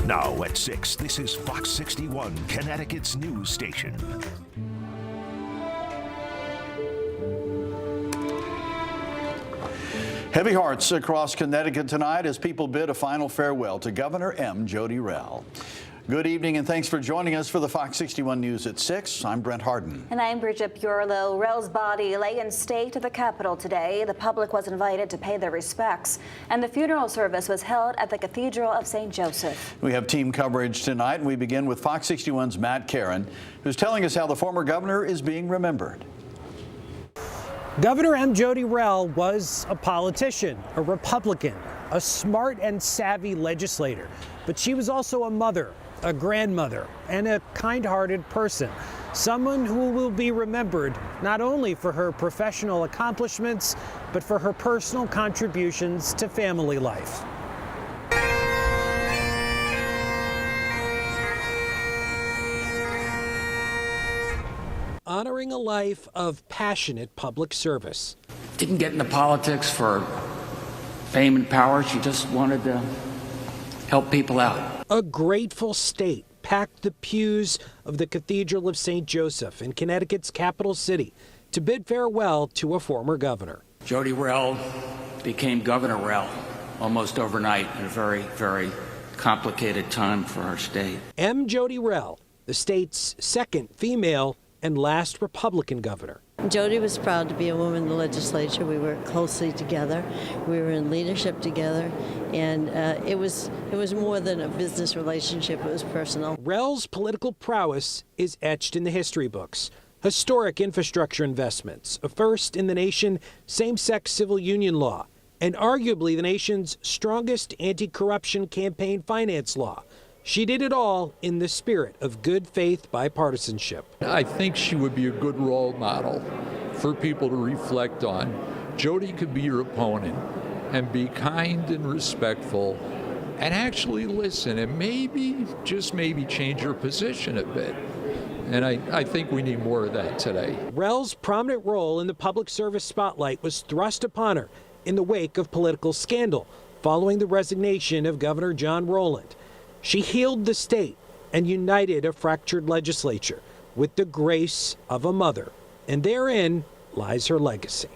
Now at 6, this is Fox 61, Connecticut's news station. Heavy hearts across Connecticut tonight as people bid a final farewell to Governor Jodi Rell. Good evening and thanks for joining us for the Fox 61 News at 6. I'm Brent Harden. And I'm Bridget Purlow. Rell's body lay in state at the Capitol today. The public was invited to pay their respects, and the funeral service was held at the Cathedral of St. Joseph. We have team coverage tonight, and we begin with Fox 61's Matt Caron, who's telling us how the former governor is being remembered. Governor Jodi Rell was a politician, a Republican, a smart and savvy legislator, but she was also a mother, a grandmother, and a kind-hearted person. Someone who will be remembered not only for her professional accomplishments, but for her personal contributions to family life. Honoring a life of passionate public service. Didn't get into politics for fame and power. She just wanted to help people out. A grateful state packed the pews of the Cathedral of St. Joseph in Connecticut's capital city to bid farewell to a former governor. Jodi Rell became Governor Rell almost overnight in a very, very complicated time for our state. Jodi Rell, the state's second female and last Republican governor. Jodi was proud to be a woman in the legislature. We worked closely together. We were in leadership together, and it was more than a business relationship. It was personal. Rell's political prowess is etched in the history books. Historic infrastructure investments, a first in the nation same-sex civil union law, and arguably the nation's strongest anti-corruption campaign finance law. She did it all in the spirit of good faith bipartisanship. I think she would be a good role model for people to reflect on. Jodi could be your opponent and be kind and respectful and actually listen and maybe, just maybe, change your position a bit. And I think we need more of that today. Rell's prominent role in the public service spotlight was thrust upon her in the wake of political scandal following the resignation of Governor John Rowland. She healed the state and united a fractured legislature with the grace of a mother, and therein lies her legacy.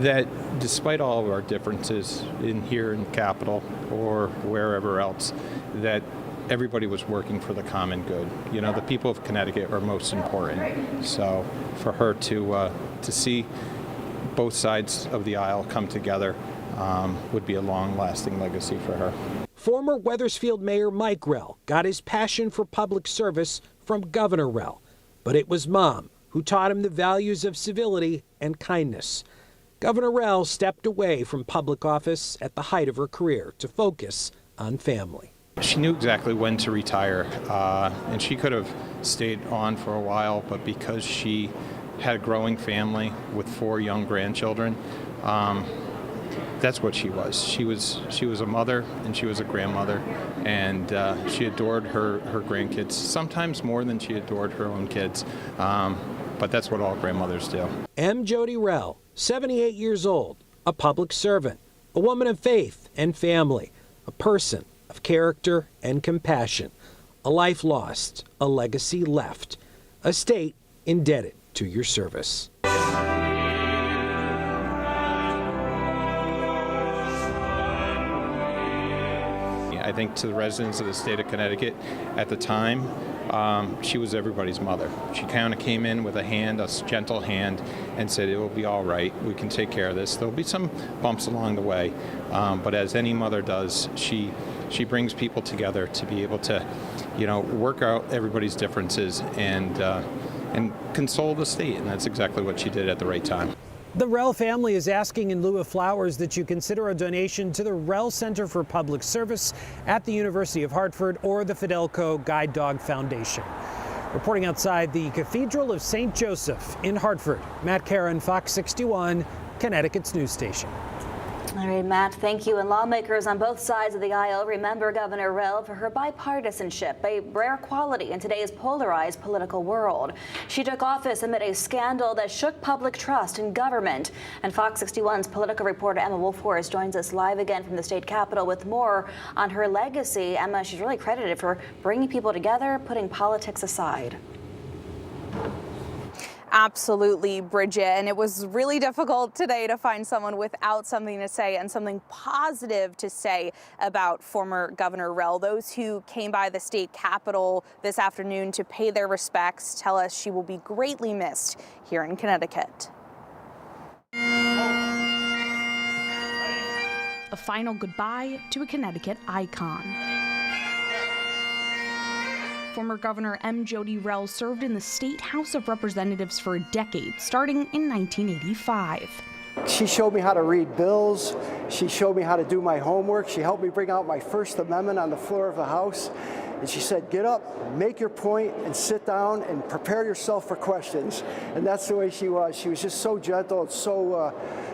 That despite all of our differences here in the Capitol or wherever else, that everybody was working for the common good. You know, the people of Connecticut are most important. So for her to see both sides of the aisle come together would be a long-lasting legacy for her. Former Wethersfield Mayor Mike Rell got his passion for public service from Governor Rell, but it was Mom who taught him the values of civility and kindness. Governor Rell stepped away from public office at the height of her career to focus on family. She knew exactly when to retire, and she could have stayed on for a while, but because she had a growing family with 4 young grandchildren, that's what she was. She was a mother and she was a grandmother, and she adored her grandkids, sometimes more than she adored her own kids. But that's what all grandmothers do. Jodi Rell, 78 years old, a public servant, a woman of faith and family, a person of character and compassion, a life lost, a legacy left, a state indebted to your service. I think to the residents of the state of Connecticut at the time, she was everybody's mother. She kind of came in with a gentle hand, and said, it will be all right. We can take care of this. There'll be some bumps along the way. But as any mother does, she brings people together to be able to, work out everybody's differences and console the state. And that's exactly what she did at the right time. The Rell family is asking in lieu of flowers that you consider a donation to the Rell Center for Public Service at the University of Hartford or the Fidelco Guide Dog Foundation. Reporting outside the Cathedral of St. Joseph in Hartford, Matt Caron, Fox 61, Connecticut's news station. All right, Matt, thank you. And lawmakers on both sides of the aisle remember Governor Rell for her bipartisanship, a rare quality in today's polarized political world. She took office amid a scandal that shook public trust in government. And Fox 61's political reporter Emma Wolfhorst joins us live again from the state capitol with more on her legacy. Emma, she's really credited for bringing people together, putting politics aside. Absolutely, Bridget. And it was really difficult today to find someone without something to say and something positive to say about former Governor Rell. Those who came by the state capitol this afternoon to pay their respects tell us she will be greatly missed here in Connecticut. A final goodbye to a Connecticut icon. Former Governor Jodi Rell served in the State House of Representatives for a decade, starting in 1985. She showed me how to read bills. She showed me how to do my homework. She helped me bring out my First Amendment on the floor of the House. And she said, get up, make your point, and sit down and prepare yourself for questions. And that's the way she was. She was just so gentle and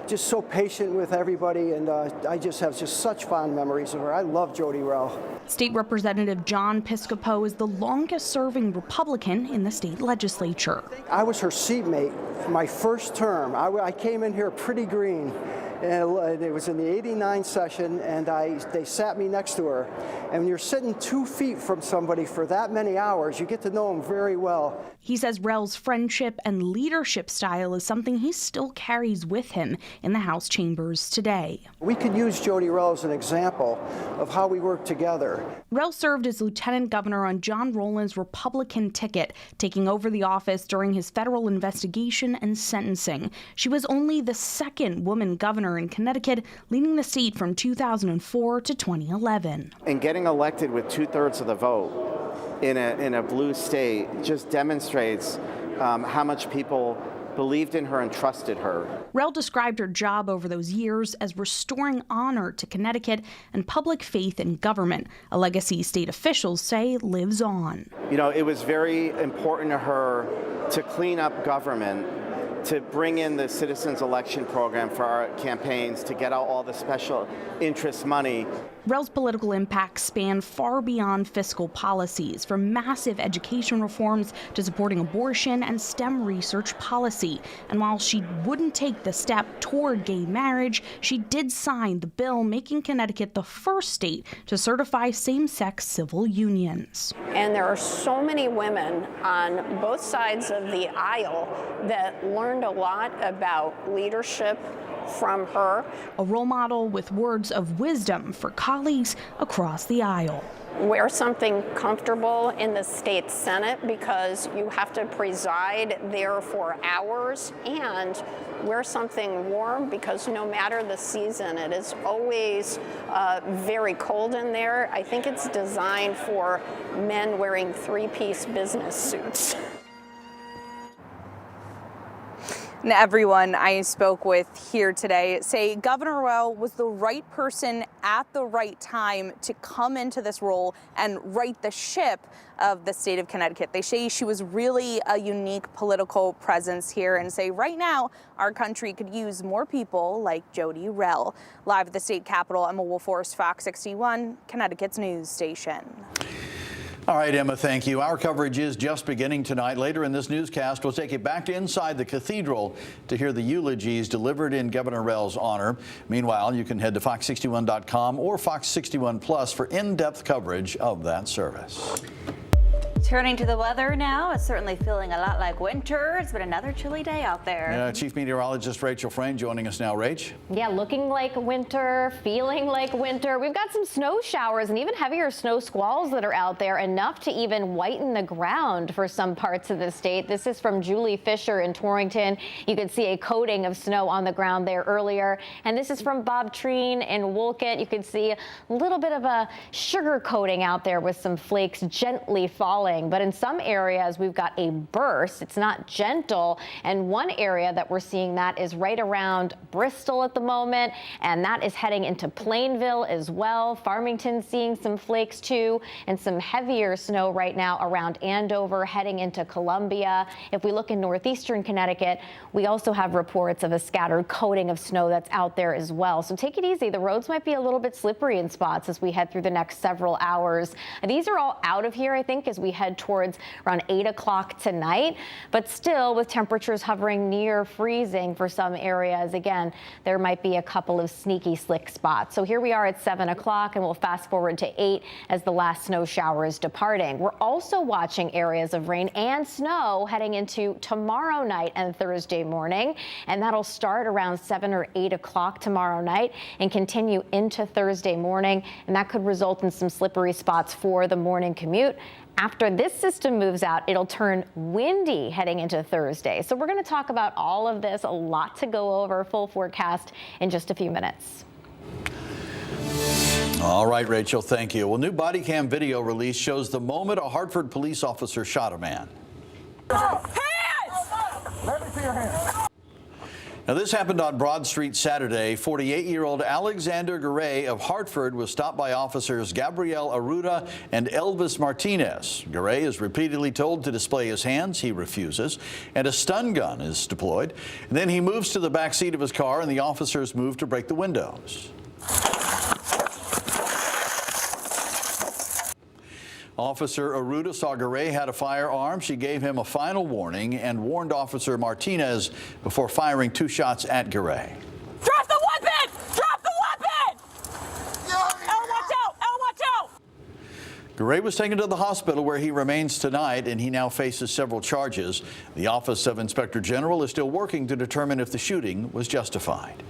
just so patient with everybody. And I just have such fond memories of her. I love Jodi Rell. State Representative John Piscopo is the longest-serving Republican in the state legislature. I was her seatmate my first term. I came in here pretty green. And it was in the '89 session, and they sat me next to her. And when you're sitting 2 feet from somebody for that many hours, you get to know them very well. He says Rell's friendship and leadership style is something he still carries with him in the House chambers today. We could use Jodi Rell as an example of how we work together. Rell served as lieutenant governor on John Rowland's Republican ticket, taking over the office during his federal investigation and sentencing. She was only the second woman governor in Connecticut, leading the state from 2004 to 2011. And getting elected with 2/3 of the vote in a blue state just demonstrates how much people believed in her and trusted her. Rell described her job over those years as restoring honor to Connecticut and public faith in government, a legacy state officials say lives on. You know, it was very important to her to clean up government, to bring in the Citizens Election Program for our campaigns, to get out all the special interest money. Rell's political impact spanned far beyond fiscal policies, from massive education reforms to supporting abortion and STEM research policy. And while she wouldn't take the step toward gay marriage, she did sign the bill making Connecticut the first state to certify same-sex civil unions. And there are so many women on both sides of the aisle that learned a lot about leadership from her. A role model with words of wisdom for colleagues across the aisle. Wear something comfortable in the state Senate because you have to preside there for hours, and wear something warm because no matter the season, it is always very cold in there. I think it's designed for men wearing three-piece business suits. And everyone I spoke with here today say Governor Rell was the right person at the right time to come into this role and right the ship of the state of Connecticut. They say she was really a unique political presence here and say right now our country could use more people like Jodi Rell. Live at the state capitol, Emma Wolfhorst, Fox 61, Connecticut's news station. All right, Emma, thank you. Our coverage is just beginning tonight. Later in this newscast, we'll take you back to inside the cathedral to hear the eulogies delivered in Governor Rell's honor. Meanwhile, you can head to fox61.com or Fox 61 Plus for in-depth coverage of that service. Turning to the weather now, it's certainly feeling a lot like winter. It's been another chilly day out there. Chief Meteorologist Rachel Frayne joining us now. Rach? Yeah, looking like winter, feeling like winter. We've got some snow showers and even heavier snow squalls that are out there, enough to even whiten the ground for some parts of the state. This is from Julie Fisher in Torrington. You can see a coating of snow on the ground there earlier. And this is from Bob Treen in Wolcott. You can see a little bit of a sugar coating out there with some flakes gently falling falling, but in some areas we've got a burst. It's not gentle, and one area that we're seeing that is right around Bristol at the moment, and that is heading into Plainville as well. Farmington seeing some flakes too, and some heavier snow right now around Andover, heading into Columbia. If we look in northeastern Connecticut, we also have reports of a scattered coating of snow that's out there as well. So take it easy. The roads might be a little bit slippery in spots as we head through the next several hours. These are all out of here, I think, as we head towards around 8 o'clock tonight, but still with temperatures hovering near freezing for some areas. Again, there might be a couple of sneaky slick spots. So here we are at 7 o'clock, and we'll fast forward to 8 as the last snow shower is departing. We're also watching areas of rain and snow heading into tomorrow night and Thursday morning, and that'll start around 7 or 8 o'clock tomorrow night and continue into Thursday morning, and that could result in some slippery spots for the morning commute. After this system moves out, it'll turn windy heading into Thursday. So we're going to talk about all of this, a lot to go over, full forecast in just a few minutes. All right, Rachel, thank you. Well, new body cam video release shows the moment a Hartford police officer shot a man. Hands! Let me see your hands. Now, this happened on Broad Street Saturday. 48-year-old Alexander Garay of Hartford was stopped by officers Gabriel Arruda and Elvis Martinez. Garay is repeatedly told to display his hands. He refuses, and a stun gun is deployed. And then he moves to the back seat of his car, and the officers move to break the windows. Officer Arruda saw Garay had a firearm. She gave him a final warning and warned Officer Martinez before firing 2 shots at Garay. Drop the weapon! Drop the weapon! El, watch out! El, watch out! Garay was taken to the hospital where he remains tonight, and he now faces several charges. The Office of Inspector General is still working to determine if the shooting was justified.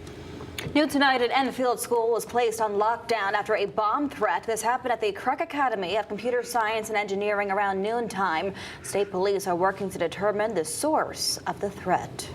New tonight, an Enfield school was placed on lockdown after a bomb threat. This happened at the Kruk Academy of Computer Science and Engineering around noontime. State police are working to determine the source of the threat.